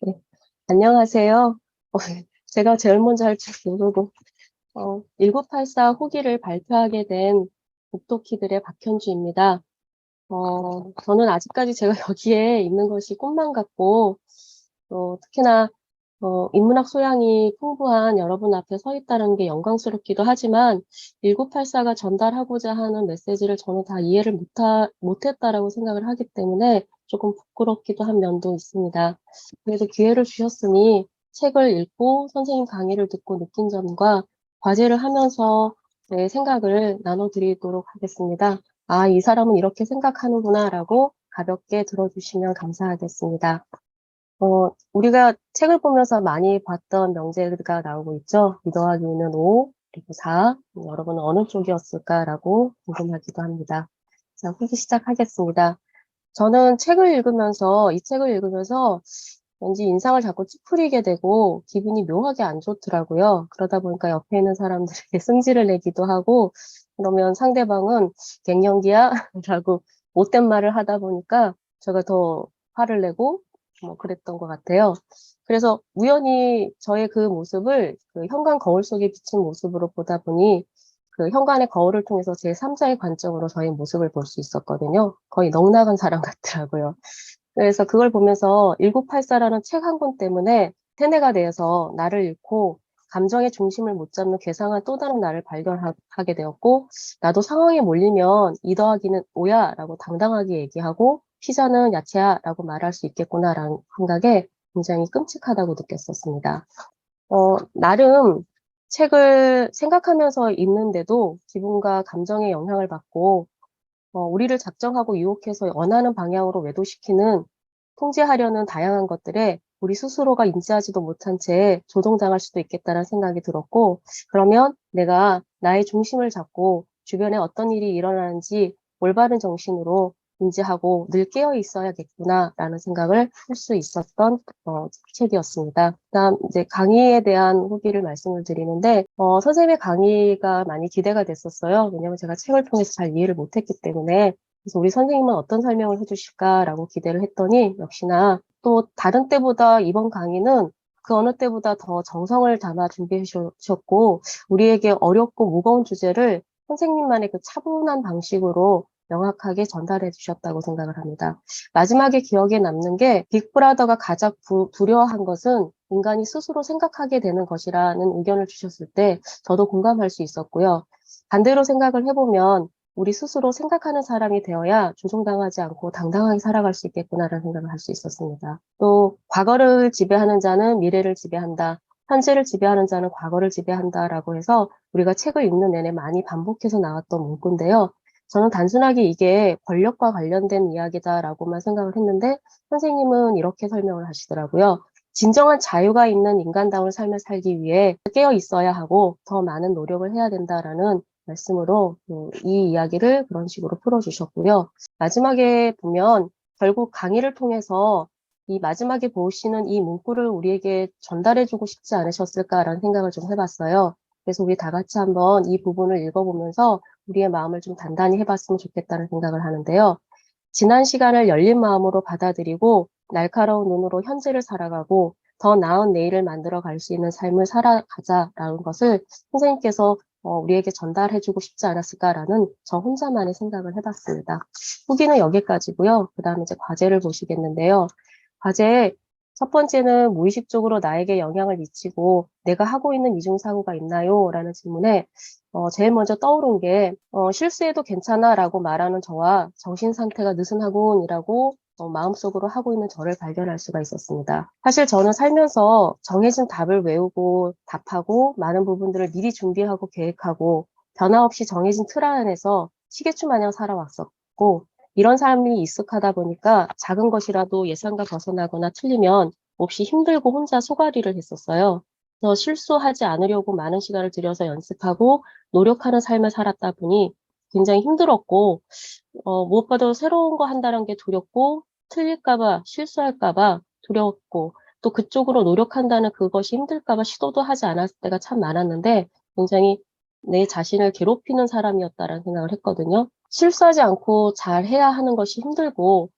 네, 안녕하세요. 어, 제가 제일 먼저 할 줄 모르고, 1984 후기를 발표하게 된 북토키들의 박현주입니다. 저는 아직까지 제가 여기에 있는 것이 꿈만 같고, 특히나, 인문학 소양이 풍부한 여러분 앞에 서 있다는 게 영광스럽기도 하지만, 1984가 전달하고자 하는 메시지를 저는 다 이해를 못했다라고 생각을 하기 때문에 조금 부끄럽기도 한 면도 있습니다. 그래도 기회를 주셨으니 책을 읽고 선생님 강의를 듣고 느낀 점과 과제를 하면서 제 생각을 나눠드리도록 하겠습니다. 아, 이 사람은 이렇게 생각하는구나라고 가볍게 들어주시면 감사하겠습니다. 우리가 책을 보면서 많이 봤던 명제가 나오고 있죠. 2 더하기 2는 5, 그리고 4. 여러분은 어느 쪽이었을까라고 궁금하기도 합니다. 자, 후기 시작하겠습니다. 저는 이 책을 읽으면서 왠지 인상을 자꾸 찌푸리게 되고 기분이 묘하게 안 좋더라고요. 그러다 보니까 옆에 있는 사람들에게 승질을 내기도 하고 그러면 상대방은 갱년기야? 라고 못된 말을 하다 보니까 제가 더 화를 내고 뭐 그랬던 것 같아요. 그래서 우연히 저의 그 모습을 그 현관 거울 속에 비친 모습으로 보다 보니 그 현관의 거울을 통해서 제 3자의 관점으로 저의 모습을 볼 수 있었거든요. 거의 넋나간 사람 같더라고요. 그래서 그걸 보면서 1984라는 책 한 권 때문에 세뇌가 되어서 나를 잃고 감정의 중심을 못 잡는 괴상한 또 다른 나를 발견하게 되었고, 나도 상황에 몰리면 2 더하기는 5야 라고 당당하게 얘기하고, 피자는 야채야 라고 말할 수 있겠구나라는 생각에 굉장히 끔찍하다고 느꼈었습니다. 나름 책을 생각하면서 읽는데도 기분과 감정에 영향을 받고, 우리를 작정하고 유혹해서 원하는 방향으로 외도시키는 통제하려는 다양한 것들에 우리 스스로가 인지하지도 못한 채 조종당할 수도 있겠다는 생각이 들었고, 그러면 내가 나의 중심을 잡고 주변에 어떤 일이 일어나는지 올바른 정신으로 인지하고 늘 깨어 있어야겠구나라는 생각을 할 수 있었던 책이었습니다. 그다음 이제 강의에 대한 후기를 말씀을 드리는데 선생님의 강의가 많이 기대가 됐었어요. 왜냐하면 제가 책을 통해서 잘 이해를 못했기 때문에 그래서 우리 선생님은 어떤 설명을 해주실까라고 기대를 했더니 역시나 또 다른 때보다 이번 강의는 그 어느 때보다 더 정성을 담아 준비해 주셨고 우리에게 어렵고 무거운 주제를 선생님만의 그 차분한 방식으로 명확하게 전달해 주셨다고 생각을 합니다. 마지막에 기억에 남는 게 빅브라더가 가장 두려워한 것은 인간이 스스로 생각하게 되는 것이라는 의견을 주셨을 때 저도 공감할 수 있었고요. 반대로 생각을 해보면 우리 스스로 생각하는 사람이 되어야 조종당하지 않고 당당하게 살아갈 수 있겠구나라는 생각을 할 수 있었습니다. 또 과거를 지배하는 자는 미래를 지배한다. 현재를 지배하는 자는 과거를 지배한다라고 해서 우리가 책을 읽는 내내 많이 반복해서 나왔던 문구인데요. 저는 단순하게 이게 권력과 관련된 이야기다라고만 생각을 했는데 선생님은 이렇게 설명을 하시더라고요. 진정한 자유가 있는 인간다운 삶을 살기 위해 깨어 있어야 하고 더 많은 노력을 해야 된다라는 말씀으로 이 이야기를 그런 식으로 풀어주셨고요. 마지막에 보면 결국 강의를 통해서 이 마지막에 보시는 이 문구를 우리에게 전달해주고 싶지 않으셨을까라는 생각을 좀 해봤어요. 그래서 우리 다 같이 한번 이 부분을 읽어보면서 우리의 마음을 좀 단단히 해봤으면 좋겠다는 생각을 하는데요. 지난 시간을 열린 마음으로 받아들이고 날카로운 눈으로 현재를 살아가고 더 나은 내일을 만들어 갈 수 있는 삶을 살아가자라는 것을 선생님께서 우리에게 전달해주고 싶지 않았을까라는 저 혼자만의 생각을 해봤습니다. 후기는 여기까지고요. 그 다음에 이제 과제를 보시겠는데요. 과제 첫 번째는 무의식적으로 나에게 영향을 미치고 내가 하고 있는 이중사고가 있나요? 라는 질문에 제일 먼저 떠오른 게 실수해도 괜찮아 라고 말하는 저와 정신 상태가 느슨하군이라고 마음속으로 하고 있는 저를 발견할 수가 있었습니다. 사실 저는 살면서 정해진 답을 외우고 답하고 많은 부분들을 미리 준비하고 계획하고 변화 없이 정해진 틀 안에서 시계추 마냥 살아왔었고 이런 삶이 익숙하다 보니까 작은 것이라도 예상과 벗어나거나 틀리면 몹시 힘들고 혼자 소가리를 했었어요. 그래서 실수하지 않으려고 많은 시간을 들여서 연습하고 노력하는 삶을 살았다 보니 굉장히 힘들었고 무엇보다도 새로운 거 한다는 게 두렵고 틀릴까봐 실수할까봐 두려웠고 또 그쪽으로 노력한다는 그것이 힘들까봐 시도도 하지 않았을 때가 참 많았는데 굉장히 내 자신을 괴롭히는 사람이었다라는 생각을 했거든요. 실수하지 않고 잘 해야 하는 것이 힘들고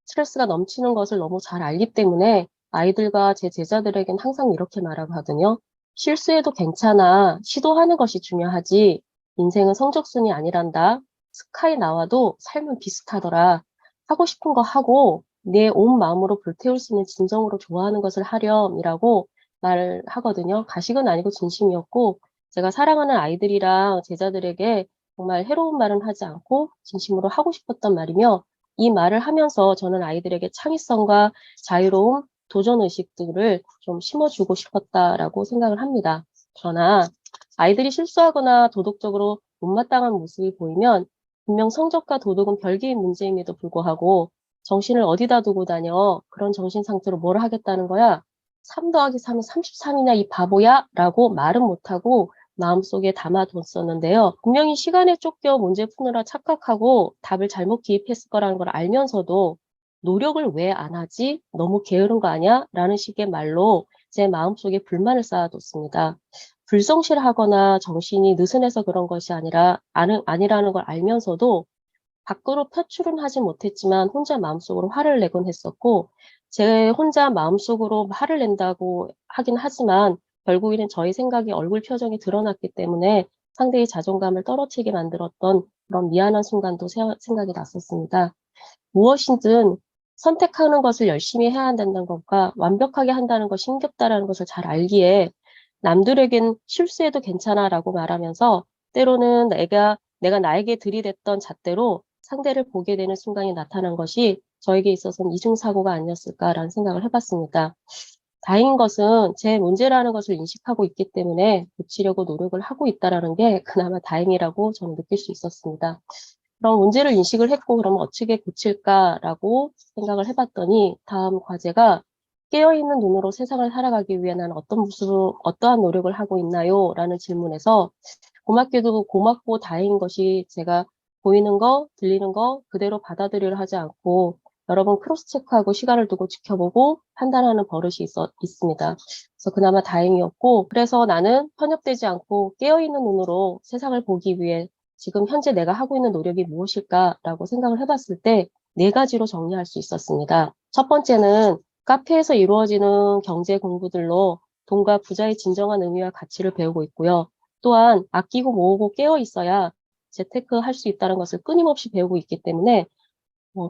스트레스가 넘치는 것을 너무 잘 알기 때문에 아이들과 제 제자들에겐 항상 이렇게 말하거든요. 실수해도 괜찮아. 시도하는 것이 중요하지. 인생은 성적순이 아니란다. 스카이 나와도 삶은 비슷하더라. 하고 싶은 거 하고 내 온 마음으로 불태울 수 있는 진정으로 좋아하는 것을 하렴이라고 말하거든요. 가식은 아니고 진심이었고 제가 사랑하는 아이들이랑 제자들에게 정말 해로운 말은 하지 않고 진심으로 하고 싶었던 말이며 이 말을 하면서 저는 아이들에게 창의성과 자유로움, 도전 의식들을 좀 심어주고 싶었다라고 생각을 합니다. 그러나 아이들이 실수하거나 도덕적으로 못마땅한 모습이 보이면 분명 성적과 도덕은 별개의 문제임에도 불구하고 정신을 어디다 두고 다녀? 그런 정신 상태로 뭘 하겠다는 거야? 3 더하기 3은 33이냐 이 바보야? 라고 말은 못하고 마음속에 담아뒀었는데요. 분명히 시간에 쫓겨 문제 푸느라 착각하고 답을 잘못 기입했을 거라는 걸 알면서도 노력을 왜 안 하지? 너무 게으른 거 아니야? 라는 식의 말로 제 마음속에 불만을 쌓아뒀습니다. 불성실하거나 정신이 느슨해서 그런 것이 아니라는 걸 알면서도 밖으로 표출은 하지 못했지만 혼자 마음속으로 화를 내곤 했었고 제 혼자 마음속으로 화를 낸다고 하긴 하지만 결국에는 저희 생각이 얼굴 표정에 드러났기 때문에 상대의 자존감을 떨어뜨리게 만들었던 그런 미안한 순간도 생각이 났었습니다. 무엇이든 선택하는 것을 열심히 해야 한다는 것과 완벽하게 한다는 것이 힘겹다라는 것을 잘 알기에 남들에겐 실수해도 괜찮아라고 말하면서 때로는 내가 나에게 들이댔던 잣대로 상대를 보게 되는 순간이 나타난 것이 저에게 있어서는 이중사고가 아니었을까라는 생각을 해봤습니다. 다행인 것은 제 문제라는 것을 인식하고 있기 때문에 고치려고 노력을 하고 있다라는 게 그나마 다행이라고 저는 느낄 수 있었습니다. 그럼 문제를 인식을 했고 그러면 어떻게 고칠까라고 생각을 해봤더니 다음 과제가 깨어있는 눈으로 세상을 살아가기 위해 나는 어떠한 노력을 하고 있나요? 라는 질문에서 고맙게도 고맙고 다행인 것이 제가 보이는 거, 들리는 거 그대로 받아들이려 하지 않고 여러 번 크로스 체크하고 시간을 두고 지켜보고 판단하는 버릇이 있습니다. 그래서 그나마 다행이었고 그래서 나는 편협되지 않고 깨어있는 눈으로 세상을 보기 위해 지금 현재 내가 하고 있는 노력이 무엇일까라고 생각을 해봤을 때 4가지로 정리할 수 있었습니다. 첫 번째는 카페에서 이루어지는 경제 공부들로 돈과 부자의 진정한 의미와 가치를 배우고 있고요. 또한 아끼고 모으고 깨어 있어야 재테크할 수 있다는 것을 끊임없이 배우고 있기 때문에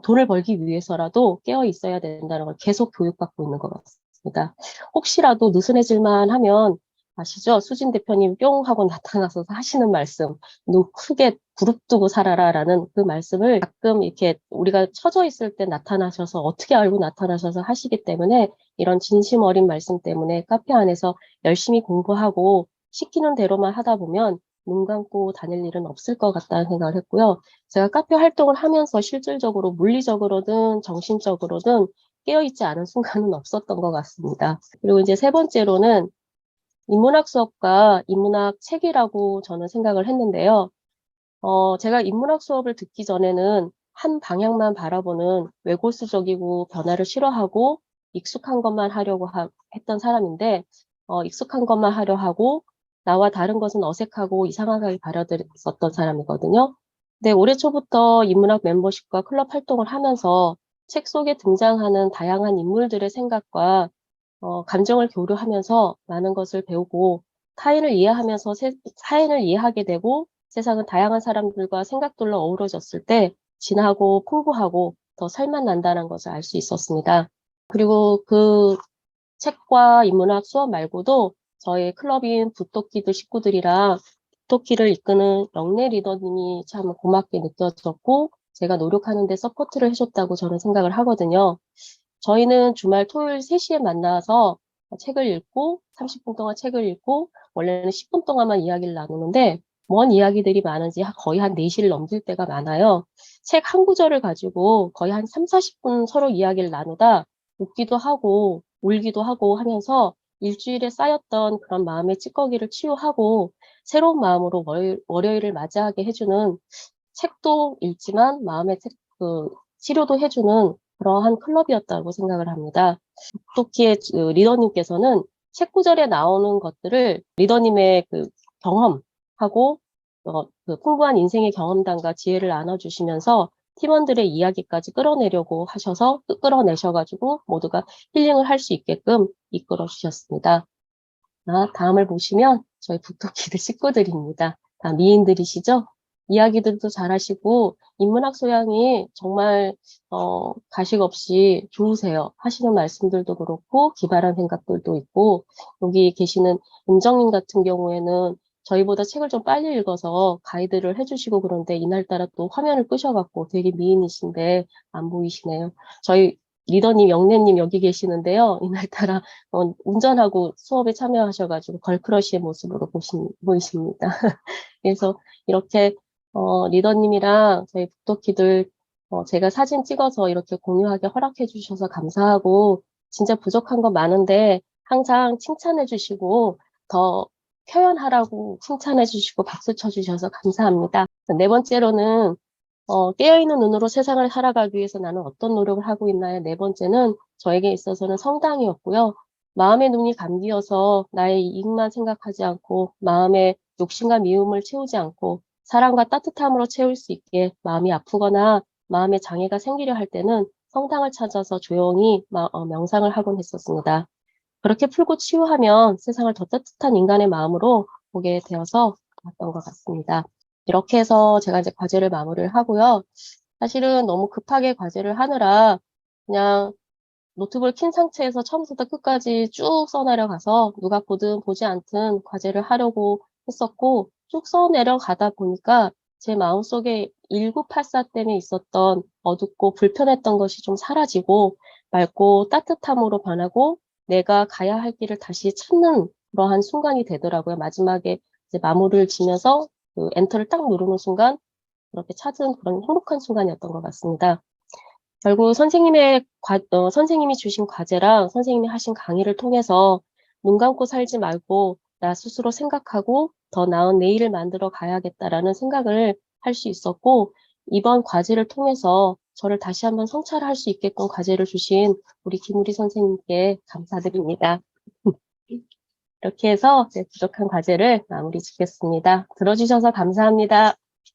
돈을 벌기 위해서라도 깨어 있어야 된다는 걸 계속 교육받고 있는 것 같습니다. 혹시라도 느슨해질만 하면 아시죠? 수진 대표님 뿅 하고 나타나서 하시는 말씀, 눈 크게 부릅뜨고 살아라라는 그 말씀을 가끔 이렇게 우리가 처져 있을 때 나타나셔서 어떻게 알고 나타나셔서 하시기 때문에 이런 진심 어린 말씀 때문에 카페 안에서 열심히 공부하고 시키는 대로만 하다 보면 눈 감고 다닐 일은 없을 것 같다는 생각을 했고요. 제가 카페 활동을 하면서 실질적으로 물리적으로든 정신적으로든 깨어있지 않은 순간은 없었던 것 같습니다. 그리고 이제 세 번째로는 인문학 수업과 인문학 책이라고 저는 생각을 했는데요. 제가 인문학 수업을 듣기 전에는 한 방향만 바라보는 외골수적이고 변화를 싫어하고 익숙한 것만 하려고 했던 사람인데, 익숙한 것만 하려 하고 나와 다른 것은 어색하고 이상하게 받아들였었던 사람이거든요. 근데 올해 초부터 인문학 멤버십과 클럽 활동을 하면서 책 속에 등장하는 다양한 인물들의 생각과 감정을 교류하면서 많은 것을 배우고 타인을 이해하면서 타인을 이해하게 되고 세상은 다양한 사람들과 생각들로 어우러졌을 때 진하고 풍부하고 더 살맛 난다는 것을 알 수 있었습니다. 그리고 그 책과 인문학 수업 말고도 저희 클럽인 붓토끼들 식구들이랑 붓토끼를 이끄는 영래 리더님이 참 고맙게 느껴졌고 제가 노력하는 데 서포트를 해줬다고 저는 생각을 하거든요. 저희는 주말 토요일 3시에 만나서 책을 읽고 30분 동안 책을 읽고 원래는 10분 동안만 이야기를 나누는데 먼 이야기들이 많은지 거의 한 4시를 넘길 때가 많아요. 책 한 구절을 가지고 거의 한 3, 40분 서로 이야기를 나누다 웃기도 하고 울기도 하고 하면서 일주일에 쌓였던 그런 마음의 찌꺼기를 치유하고 새로운 마음으로 월요일을 맞이하게 해주는 책도 읽지만 마음의 치료도 해주는 그러한 클럽이었다고 생각을 합니다. 토키의 리더님께서는 책 구절에 나오는 것들을 리더님의 그 경험하고 그 풍부한 인생의 경험담과 지혜를 나눠주시면서 팀원들의 이야기까지 끌어내셔가지고 모두가 힐링을 할 수 있게끔 이끌어 주셨습니다. 다음을 보시면 저희 북토키드 식구들입니다. 다 미인들이시죠? 이야기들도 잘하시고 인문학 소양이 정말 가식 없이 좋으세요. 하시는 말씀들도 그렇고 기발한 생각들도 있고, 여기 계시는 은정님 같은 경우에는 저희보다 책을 좀 빨리 읽어서 가이드를 해주시고, 그런데 이날따라 또 화면을 끄셔갖고 되게 미인이신데 안 보이시네요. 저희 리더님, 영래님 여기 계시는데요. 이날따라 운전하고 수업에 참여하셔가지고 걸크러쉬의 모습으로 보이십니다. 그래서 이렇게 리더님이랑 저희 북토키들 제가 사진 찍어서 이렇게 공유하게 허락해 주셔서 감사하고, 진짜 부족한 건 많은데 항상 칭찬해 주시고 더 표현하라고 칭찬해 주시고 박수 쳐 주셔서 감사합니다. 네 번째로는 깨어있는 눈으로 세상을 살아가기 위해서 나는 어떤 노력을 하고 있나요? 네 번째는 저에게 있어서는 성당이었고요. 마음의 눈이 감기어서 나의 이익만 생각하지 않고 마음의 욕심과 미움을 채우지 않고 사랑과 따뜻함으로 채울 수 있게, 마음이 아프거나 마음의 장애가 생기려 할 때는 성당을 찾아서 조용히 명상을 하곤 했었습니다. 그렇게 풀고 치유하면 세상을 더 따뜻한 인간의 마음으로 보게 되어서 왔던 것 같습니다. 이렇게 해서 제가 이제 과제를 마무리를 하고요. 사실은 너무 급하게 과제를 하느라 그냥 노트북을 킨 상태에서 처음부터 끝까지 쭉 써내려가서 누가 보든 보지 않든 과제를 하려고 했었고, 쭉 써내려가다 보니까 제 마음속에 1984 때문에 있었던 어둡고 불편했던 것이 좀 사라지고 맑고 따뜻함으로 변하고 내가 가야 할 길을 다시 찾는 그러한 순간이 되더라고요. 마지막에 이제 마무리를 지면서 그 엔터를 딱 누르는 순간 그렇게 찾은 그런 행복한 순간이었던 것 같습니다. 결국 선생님이 주신 과제랑 선생님이 하신 강의를 통해서 눈 감고 살지 말고 나 스스로 생각하고 더 나은 내일을 만들어 가야겠다라는 생각을 할 수 있었고, 이번 과제를 통해서 저를 다시 한번 성찰할 수 있게끔 과제를 주신 우리 김우리 선생님께 감사드립니다. 이렇게 해서 제 부족한 과제를 마무리 짓겠습니다. 들어주셔서 감사합니다.